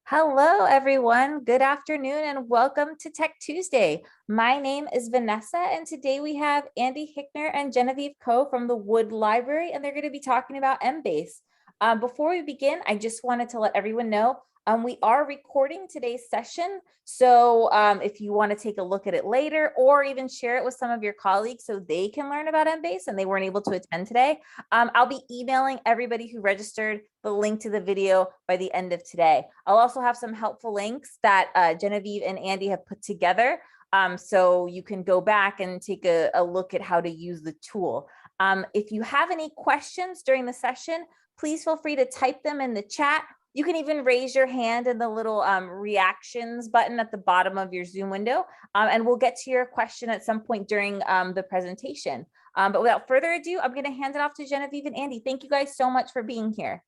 Hello, everyone. Good afternoon and welcome to Tech Tuesday. My name is Vanessa, and today we have Andy Hickner and Genevieve Coe from the Wood Library, and they're going to be talking about Embase. Before we begin, I just wanted to let everyone know we are recording today's session. So if you want to take a look at it later or even share it with some of your colleagues so they can learn about Embase and they weren't able to attend today, I'll be emailing everybody who registered the link to the video by the end of today. I'll also have some helpful links that Genevieve and Andy have put together. So you can go back and take a look at how to use the tool. If you have any questions during the session, please feel free to type them in the chat. You can even raise your hand in the little reactions button at the bottom of your Zoom window, and we'll get to your question at some point during the presentation. But without further ado, I'm going to hand it off to Genevieve and Andy. Thank you guys so much for being here.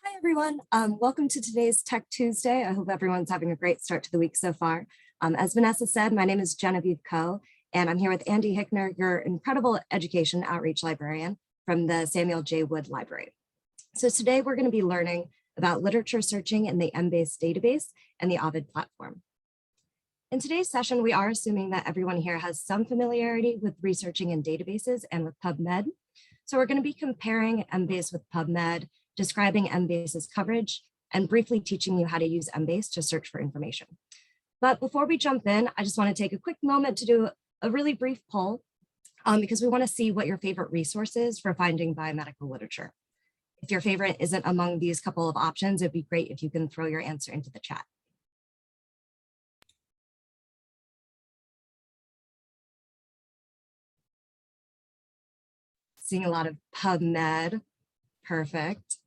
Hi, everyone. Welcome to today's Tech Tuesday. I hope everyone's having a great start to the week so far. As Vanessa said, my name is Genevieve Coe, and I'm here with Andy Hickner, your incredible education outreach librarian from the Samuel J. Wood Library. So today we're going to be learning about literature searching in the Embase database and the Ovid platform. In today's session, we are assuming that everyone here has some familiarity with researching in databases and with PubMed. So we're going to be comparing Embase with PubMed, describing Embase's coverage, and briefly teaching you how to use Embase to search for information. But before we jump in, I just want to take a quick moment to do a really brief poll because we want to see what your favorite resource is for finding biomedical literature. If your favorite isn't among these couple of options, it'd be great if you can throw your answer into the chat. Seeing a lot of PubMed, perfect.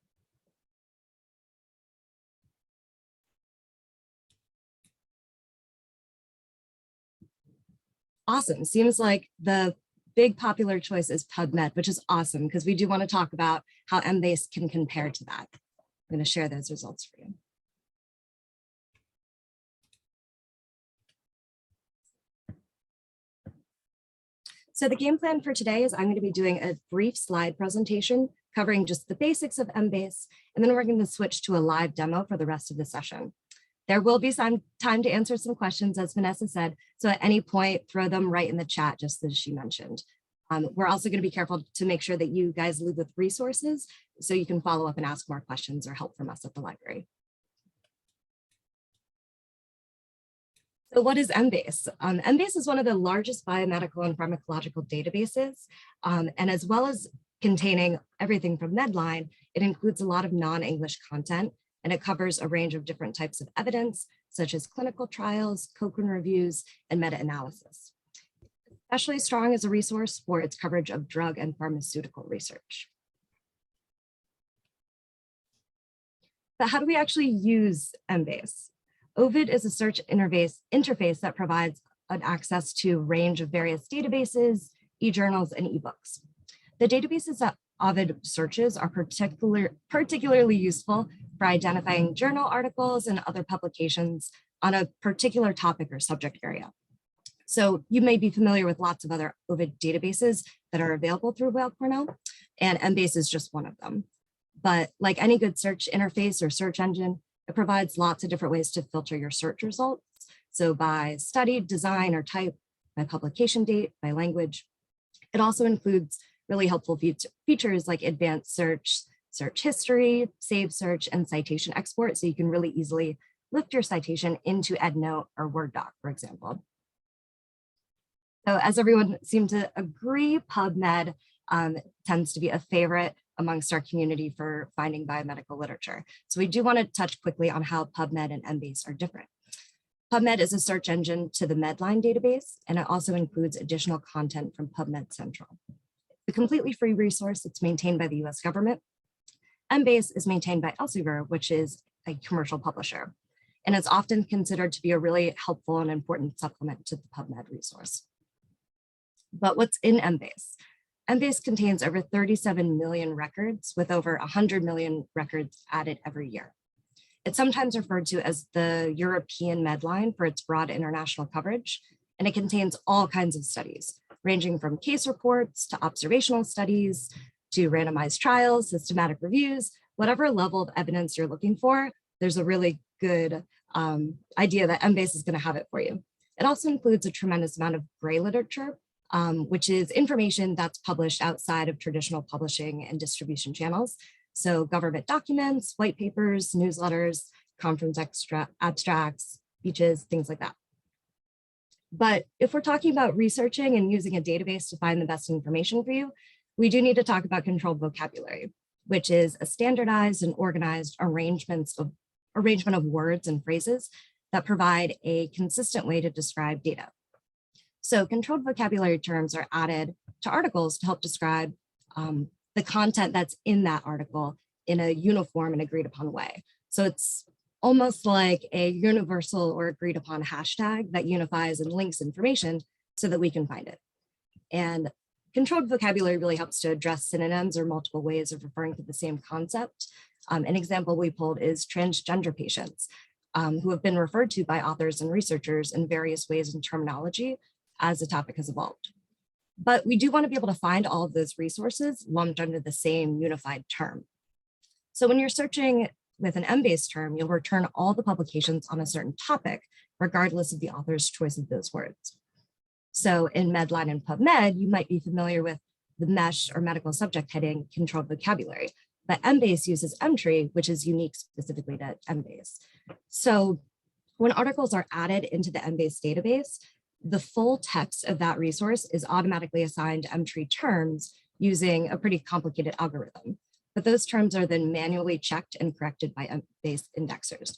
Awesome, seems like the big popular choice is PubMed, which is awesome because we do want to talk about how Embase can compare to that. I'm going to share those results for you. So the game plan for today is I'm going to be doing a brief slide presentation covering just the basics of Embase, and then we're going to switch to a live demo for the rest of the session. There will be some time to answer some questions, as Vanessa said, so at any point, throw them right in the chat, just as she mentioned. We're also going to be careful to make sure that you guys leave with resources so you can follow up and ask more questions or help from us at the library. So what is Embase? Embase is one of the largest biomedical and pharmacological databases, and as well as containing everything from Medline, it includes a lot of non-English content, and it covers a range of different types of evidence, such as clinical trials, Cochrane reviews, and meta-analysis. Especially strong as a resource for its coverage of drug and pharmaceutical research. But how do we actually use Embase? Ovid is a search interface that provides an access to a range of various databases, e-journals, and ebooks. The databases that Ovid searches are particularly useful for identifying journal articles and other publications on a particular topic or subject area. So you may be familiar with lots of other Ovid databases that are available through Weill Cornell, and Embase is just one of them. But like any good search interface or search engine, it provides lots of different ways to filter your search results. So by study, design, or type, by publication date, by language. It also includes really helpful features like advanced search, search history, save search, and citation export. So you can really easily lift your citation into EndNote or Word doc, for example. So as everyone seemed to agree, PubMed tends to be a favorite amongst our community for finding biomedical literature. So we do want to touch quickly on how PubMed and Embase are different. PubMed is a search engine to the Medline database, and it also includes additional content from PubMed Central. It's a completely free resource. It's maintained by the US government. Embase is maintained by Elsevier, which is a commercial publisher. And it's often considered to be a really helpful and important supplement to the PubMed resource. But what's in Embase? Embase contains over 37 million records with over 100 million records added every year. It's sometimes referred to as the European Medline for its broad international coverage, and it contains all kinds of studies, ranging from case reports to observational studies to randomized trials, systematic reviews, whatever level of evidence you're looking for, there's a really good idea that Embase is going to have it for you. It also includes a tremendous amount of gray literature, which is information that's published outside of traditional publishing and distribution channels. So government documents, white papers, newsletters, conference abstracts, speeches, things like that. But if we're talking about researching and using a database to find the best information for you, we do need to talk about controlled vocabulary, which is a standardized and organized arrangement of words and phrases that provide a consistent way to describe data. So controlled vocabulary terms are added to articles to help describe the content that's in that article in a uniform and agreed upon way. So it's almost like a universal or agreed upon hashtag that unifies and links information so that we can find it. And controlled vocabulary really helps to address synonyms or multiple ways of referring to the same concept. An example we pulled is transgender patients, who have been referred to by authors and researchers in various ways in terminology as the topic has evolved. But we do want to be able to find all of those resources lumped under the same unified term. So when you're searching with an Embase term, you'll return all the publications on a certain topic, regardless of the author's choice of those words. So in Medline and PubMed, you might be familiar with the MESH or medical subject heading controlled vocabulary, but Embase uses Emtree, which is unique specifically to Embase. So when articles are added into the Embase database, the full text of that resource is automatically assigned Emtree terms using a pretty complicated algorithm. But those terms are then manually checked and corrected by Embase indexers.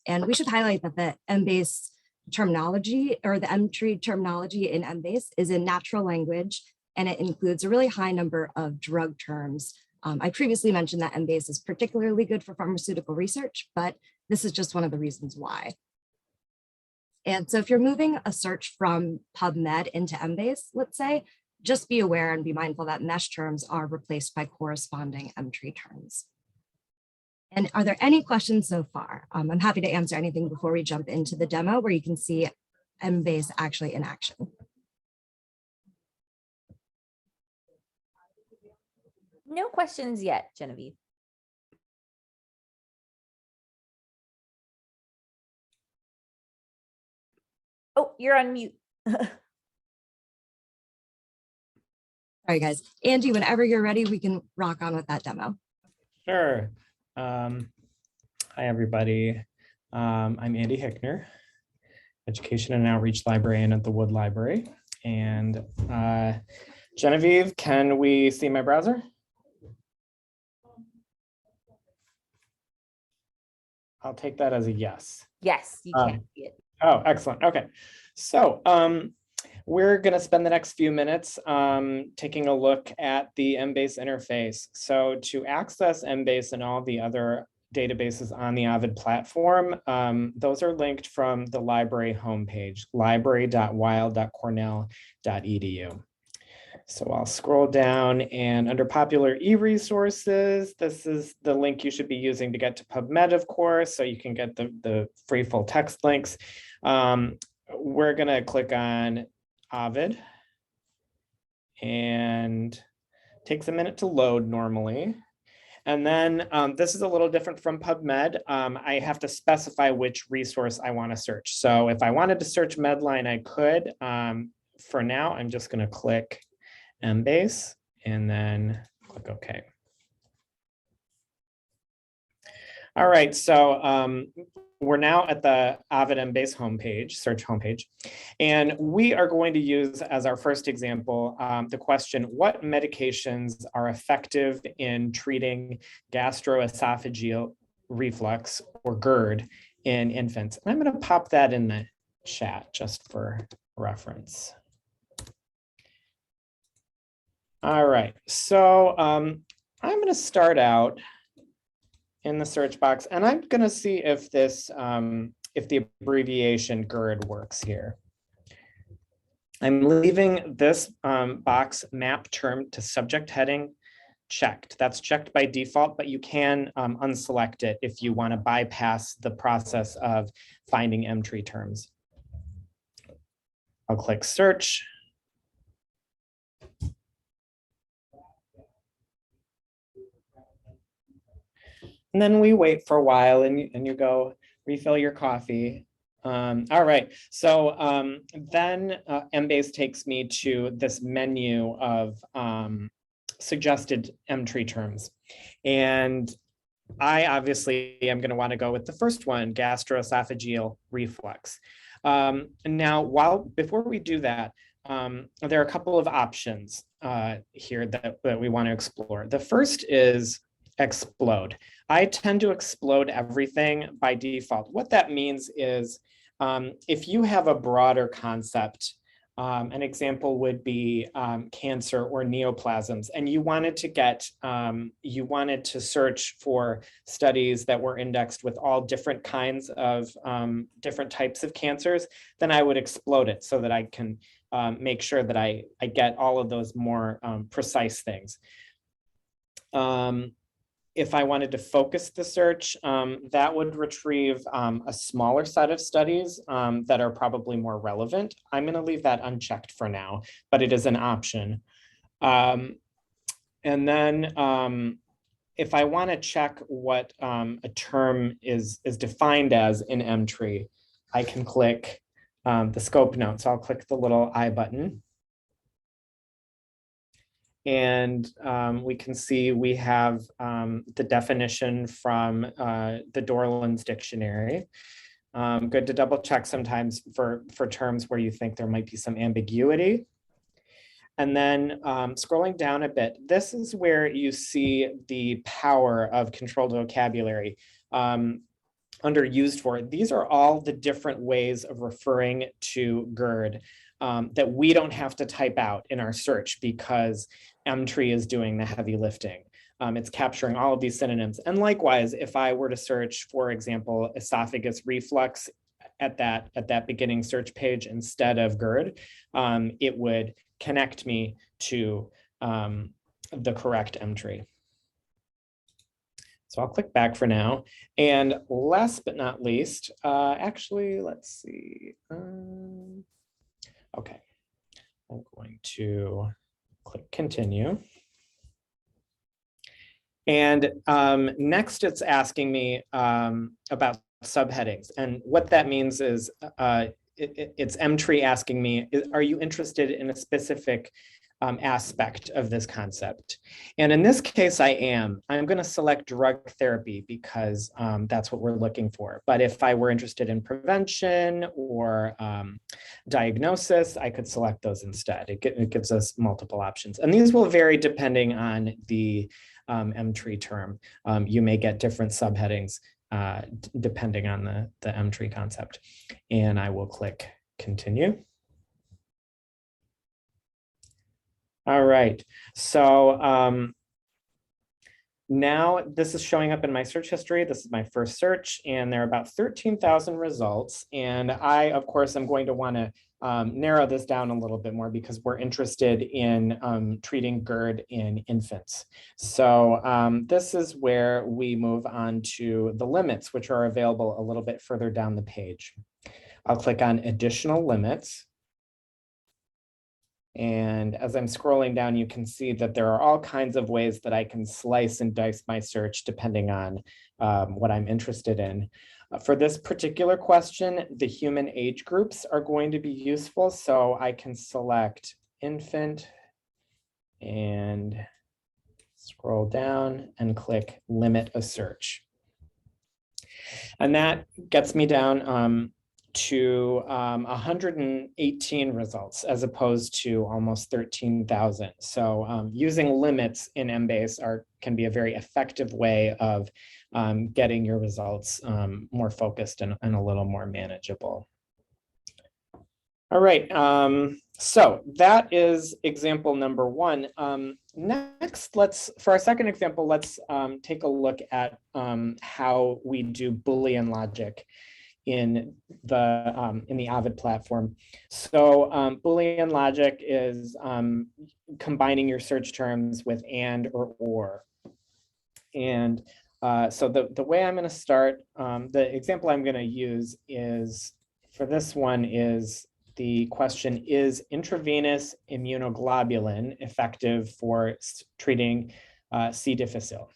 And we should highlight that the Embase terminology or the Emtree terminology in Embase is in natural language, and it includes a really high number of drug terms. I previously mentioned that Embase is particularly good for pharmaceutical research, but this is just one of the reasons why. And so if you're moving a search from PubMed into Embase, let's say, just be aware and be mindful that MESH terms are replaced by corresponding Emtree terms. And are there any questions so far? I'm happy to answer anything before we jump into the demo where you can see Embase actually in action. No questions yet, Genevieve. Oh, you're on mute. All right, guys. Andy, whenever you're ready, we can rock on with that demo. Sure. Hi, everybody. I'm Andy Hickner, Education and Outreach Librarian at the Wood Library. And Genevieve, can we see my browser? I'll take that as a yes. Yes, you can see it. Oh, excellent. Okay. So we're going to spend the next few minutes taking a look at the Embase interface. So to access Embase and all the other databases on the Ovid platform, those are linked from the library homepage, library.weill.cornell.edu. So I'll scroll down, and under popular e-resources, this is the link you should be using to get to PubMed, of course, so you can get the free full text links. We're going to click on Ovid, and it takes a minute to load normally. And then this is a little different from PubMed. I have to specify which resource I want to search. So if I wanted to search Medline, I could. For now, I'm just going to click Embase and then click OK. All right, so we're now at the Ovid Embase homepage, search homepage, and we are going to use as our first example the question, what medications are effective in treating gastroesophageal reflux or GERD in infants? And I'm going to pop that in the chat just for reference. All right, so I'm going to start out in the search box, and I'm going to see if this, if the abbreviation GERD works here. I'm leaving this box map term to subject heading checked. That's checked by default, but you can unselect it if you want to bypass the process of finding Emtree terms. I'll click search. And then we wait for a while and you go refill your coffee. All right, so then Embase takes me to this menu of suggested Emtree terms. And I obviously am going to want to go with the first one, gastroesophageal reflux. Now, before we do that, there are a couple of options here that we want to explore. The first is explode. I tend to explode everything by default. What that means is if you have a broader concept, an example would be cancer or neoplasms, and you wanted to search for studies that were indexed with all different kinds of different types of cancers, then I would explode it so that I can make sure that I get all of those more precise things. If I wanted to focus the search, that would retrieve a smaller set of studies that are probably more relevant. I'm going to leave that unchecked for now, but it is an option. And then if I want to check what a term is defined as in Emtree, I can click the scope note. So I'll click the little I button. And we can see we have the definition from the Dorland's dictionary. Good to double check sometimes for terms where you think there might be some ambiguity. And then scrolling down a bit, this is where you see the power of controlled vocabulary. Under used for, these are all the different ways of referring to GERD that we don't have to type out in our search because Emtree is doing the heavy lifting. It's capturing all of these synonyms. And likewise, if I were to search, for example, esophagus reflux at that beginning search page instead of GERD, it would connect me to the correct Emtree. So I'll click back for now. And last but not least, actually, let's see. Okay, I'm going to click continue. And next it's asking me about subheadings. And what that means is it's Emtree asking me, are you interested in a specific aspect of this concept? And in this case, I am. I'm going to select drug therapy because that's what we're looking for. But if I were interested in prevention or diagnosis, I could select those instead. It gives us multiple options. And these will vary depending on the Emtree term. You may get different subheadings depending on the Emtree concept. And I will click continue. All right, so now this is showing up in my search history. This is my first search, and there are about 13,000 results. And I, of course, am going to want to narrow this down a little bit more because we're interested in treating GERD in infants. So this is where we move on to the limits, which are available a little bit further down the page. I'll click on additional limits. And as I'm scrolling down, you can see that there are all kinds of ways that I can slice and dice my search depending on what I'm interested in. For this particular question, the human age groups are going to be useful. So I can select infant and scroll down and click limit a search. And that gets me down to 118 results as opposed to almost 13,000. So using limits in Embase can be a very effective way of getting your results more focused and a little more manageable. All right, so that is example number one. Next, for our second example, let's take a look at how we do Boolean logic in the Ovid platform. So Boolean logic is combining your search terms with and or. And so the way I'm going to start, the example I'm going to use is, for this one, is the question, is intravenous immunoglobulin effective for treating C. difficile?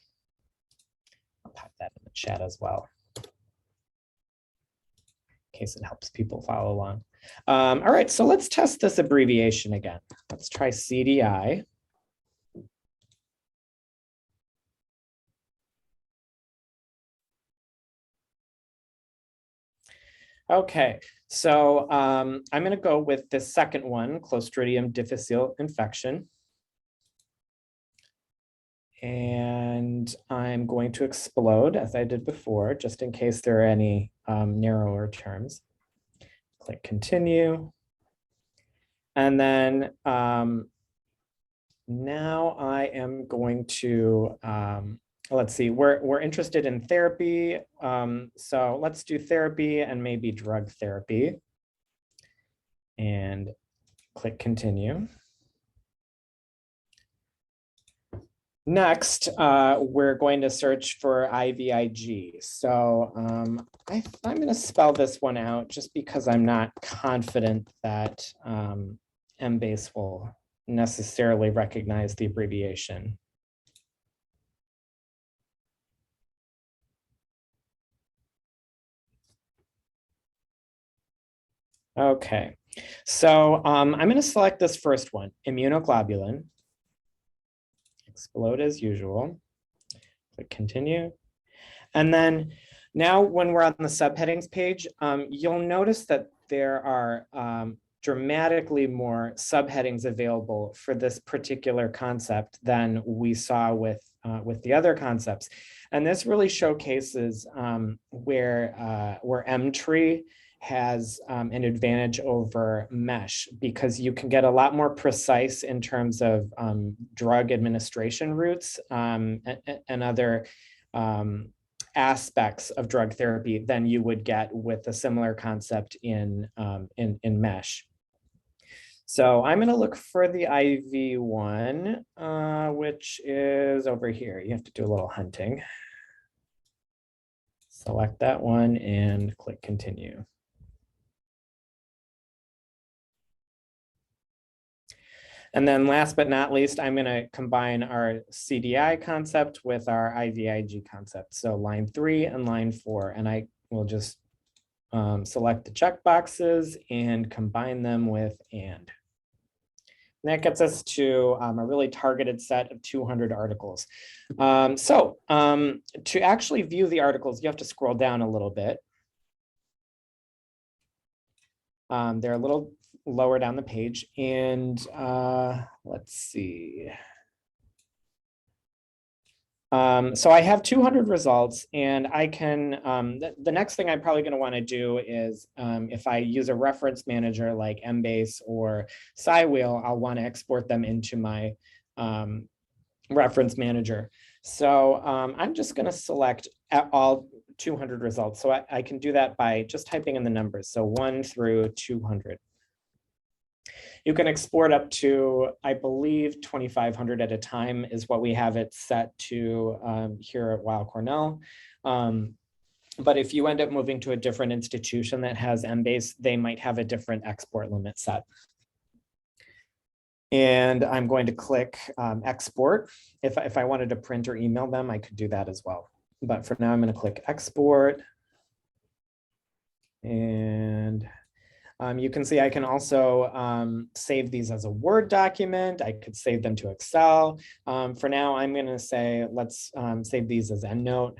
that in the chat as well, in case it helps people follow along. All right, so let's test this abbreviation again. Let's try CDI. Okay, so I'm going to go with the second one, Clostridium difficile infection. And I'm going to explode as I did before, just in case there are any narrower terms. Click continue. And then now I am going to, let's see, we're interested in therapy. So let's do therapy and maybe drug therapy. And click continue. Next, we're going to search for IVIG. So I'm going to spell this one out just because I'm not confident that Embase will necessarily recognize the abbreviation. Okay, so I'm going to select this first one, immunoglobulin. Explode as usual. Click continue. And then now when we're on the subheadings page, you'll notice that there are dramatically more subheadings available for this particular concept than we saw with the other concepts. And this really showcases where Mtree has an advantage over mesh, because you can get a lot more precise in terms of drug administration routes and other aspects of drug therapy than you would get with a similar concept in mesh. So I'm going to look for the IV one, which is over here. You have to do a little hunting. Select that one and click continue. And then last but not least, I'm going to combine our CDI concept with our IVIG concept. So line 3 and line 4, and I will just select the checkboxes and combine them with and. And that gets us to a really targeted set of 200 articles. To actually view the articles, you have to scroll down a little bit. They're a little lower down the page, and let's see. So I have 200 results, and I can, the next thing I'm probably going to want to do is if I use a reference manager like Embase or SciWheel, I'll want to export them into my reference manager. So I'm just going to select all 200 results. So I can do that by just typing in the numbers. So 1 through 200. You can export up to, I believe, 2,500 at a time is what we have it set to here at Weill Cornell. But if you end up moving to a different institution that has Embase, they might have a different export limit set. And I'm going to click export. If I wanted to print or email them, I could do that as well. But for now, I'm going to click export. And you can see I can also save these as a Word document. I could save them to Excel. For now, I'm going to say, let's save these as EndNote.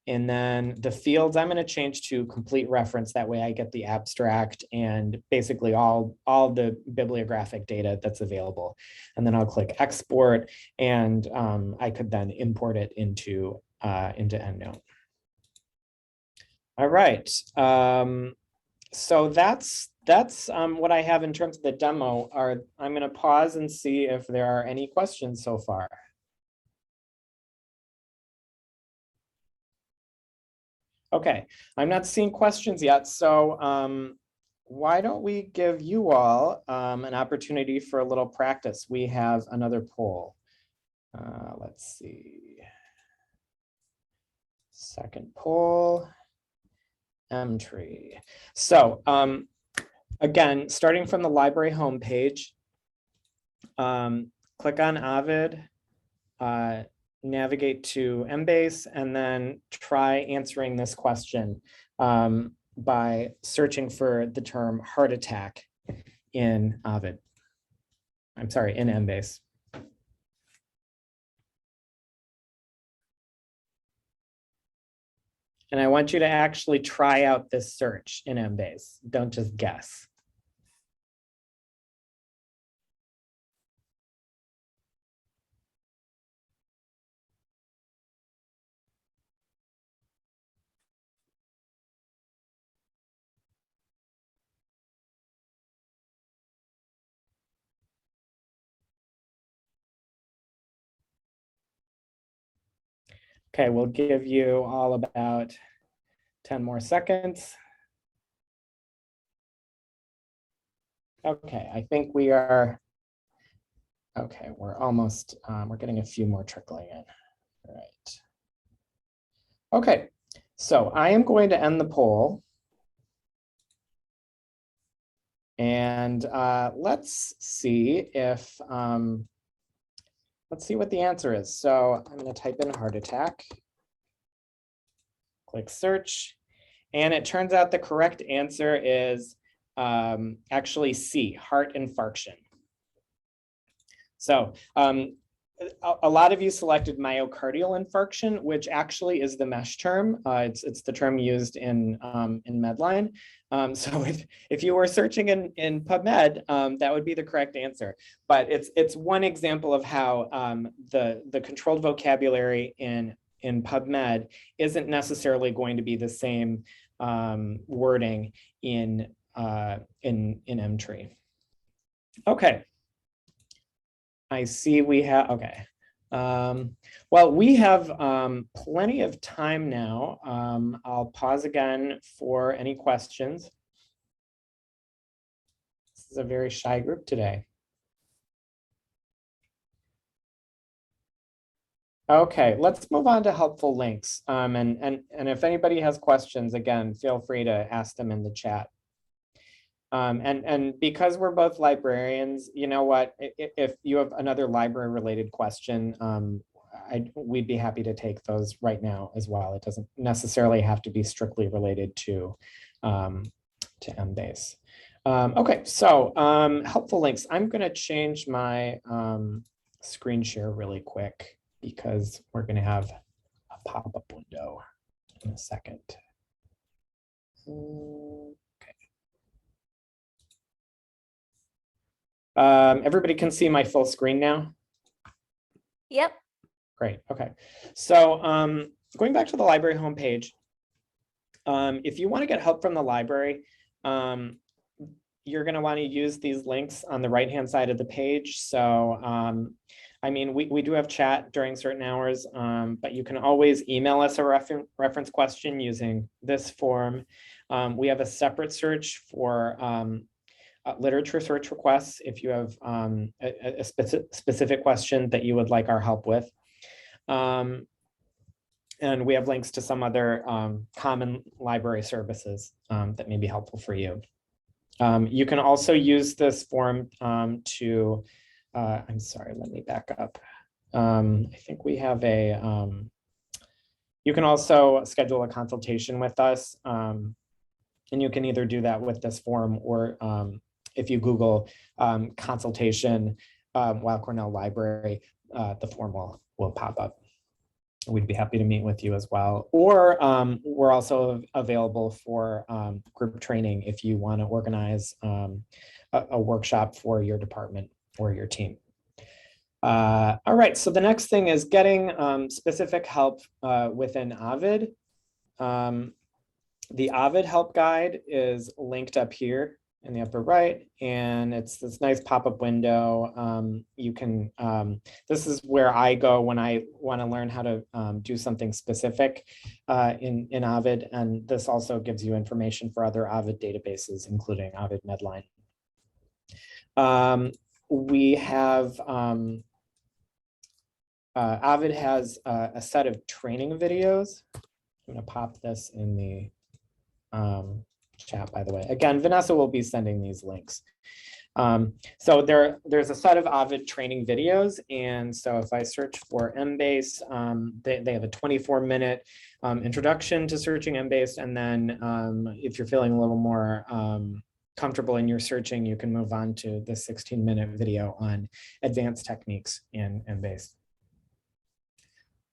And then the fields, I'm going to change to complete reference. That way I get the abstract and basically all the bibliographic data that's available. And then I'll click export, and I could then import it into EndNote. All right. So that's what I have in terms of the demo. I'm going to pause and see if there are any questions so far. Okay, I'm not seeing questions yet. So why don't we give you all an opportunity for a little practice? We have another poll. Let's see. Second poll. Mtree. So again, starting from the library homepage, click on Ovid, navigate to Embase and then try answering this question by searching for the term heart attack in Ovid. I'm sorry, in Embase. And I want you to actually try out this search in Embase. Don't just guess. Okay, we'll give you all about 10 more seconds. Okay, I think we are, okay, we're almost, we're getting a few more trickling in. All right. Okay, so I am going to end the poll. And let's see if, let's see what the answer is. So I'm going to type in heart attack, click search, and it turns out the correct answer is actually C, heart infarction. So a lot of you selected myocardial infarction, which actually is the mesh term. It's the term used in Medline. So if you were searching in PubMed, that would be the correct answer. But it's one example of how the controlled vocabulary in PubMed isn't necessarily going to be the same wording in Emtree. Okay. I see we have, okay. Well, we have plenty of time now. I'll pause again for any questions. This is a very shy group today. Okay, let's move on to helpful links. And if anybody has questions, again, feel free to ask them in the chat. And because we're both librarians, you know what, if you have another library related question, we'd be happy to take those right now as well. It doesn't necessarily have to be strictly related to Embase. Okay, so helpful links. I'm going to change my screen share really quick because we're going to have a pop-up window in a second. Everybody can see my full screen now? Yep. Great, okay. So going back to the library homepage, if you want to get help from the library, you're going to want to use these links on the right-hand side of the page. So, I mean, we do have chat during certain hours, but you can always email us a reference question using this form. We have a separate search for literature search requests if you have a specific question that you would like our help with. And we have links to some other common library services that may be helpful for you. You can also use this form to, I'm sorry, let me back up. I think we have a, you can also schedule a consultation with us. And you can either do that with this form or if you Google consultation Weill Cornell Library, the form will pop up. We'd be happy to meet with you as well. Or we're also available for group training if you want to organize a workshop for your department or your team. All right, so the next thing is getting specific help within Ovid. The Ovid help guide is linked up here in the upper right, and it's this nice pop-up window. You can, this is where I go when I want to learn how to do something specific in Ovid, and this also gives you information for other Ovid databases, including Ovid Medline. We have, Ovid has a set of training videos. I'm going to pop this in the chat, by the way. Again, Vanessa will be sending these links. So there's a set of Ovid training videos. And so if I search for Embase, they have a 24-minute introduction to searching Embase. And then if you're feeling a little more comfortable in your searching, you can move on to the 16-minute video on advanced techniques in Embase.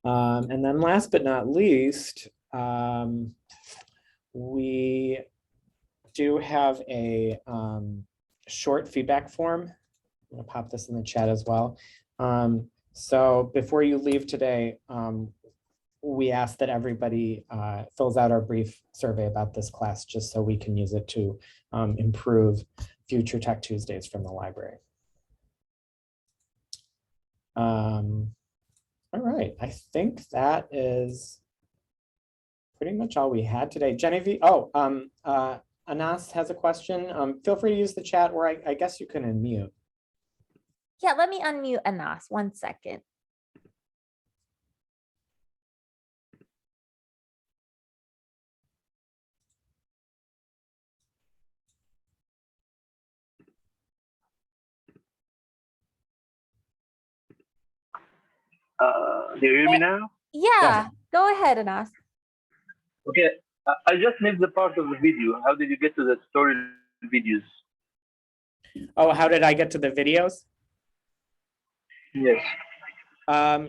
And then last but not least, we do have a short feedback form. I'm going to pop this in the chat as well. So before you leave today, we ask that everybody fills out our brief survey about this class, just so we can use it to improve future Tech Tuesdays from the library. All right, I think that is pretty much all we had today. Genevieve, Anas has a question. Feel free to use the chat, or I guess you can unmute. Yeah, let me unmute Anas 1 second. Do you hear me now? Yeah, go ahead, Anas. Okay, I just missed the part of the video. How did you get to the tutorial videos? Oh, how did I get to the videos? Yes.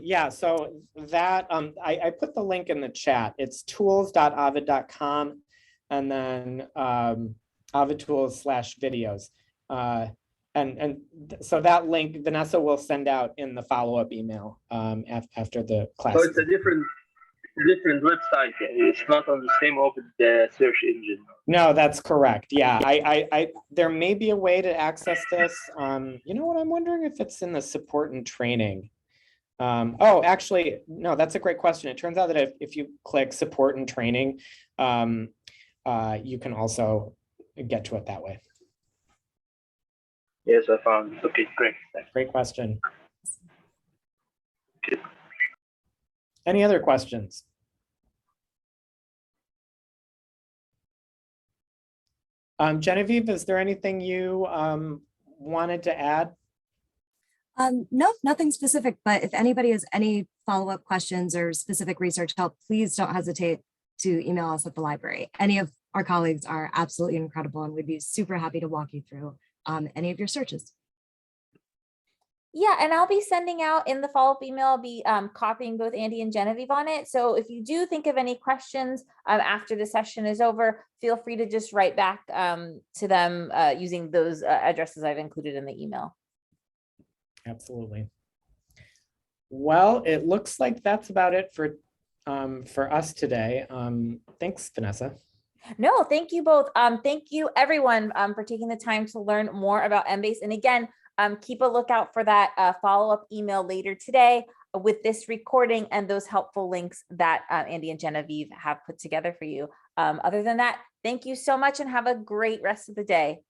Yeah, so that I put the link in the chat. It's tools.ovid.com and then ovidtools/videos. And so that link Vanessa will send out in the follow-up email after the class. So it's a different website. It's not on the same open search engine. No, that's correct. Yeah, I there may be a way to access this. You know what? I'm wondering if it's in the support and training. Oh, actually, no, that's a great question. It turns out that if you click support and training, you can also get to it that way. Yes, I found it. Okay, great. Thanks. Great question. Okay. Any other questions? Genevieve, is there anything you wanted to add? No, nothing specific, but if anybody has any follow-up questions or specific research help, please don't hesitate to email us at the library. Any of our colleagues are absolutely incredible, and we'd be super happy to walk you through any of your searches. Yeah, and I'll be sending out in the follow-up email, I'll be copying both Andy and Genevieve on it. So if you do think of any questions after the session is over, feel free to just write back to them using those addresses I've included in the email. Absolutely. Well, it looks like that's about it for us today. Thanks, Vanessa. No, thank you both. Thank you everyone for taking the time to learn more about Embase. And again, keep a lookout for that follow-up email later today with this recording and those helpful links that Andy and Genevieve have put together for you. Other than that, thank you so much and have a great rest of the day.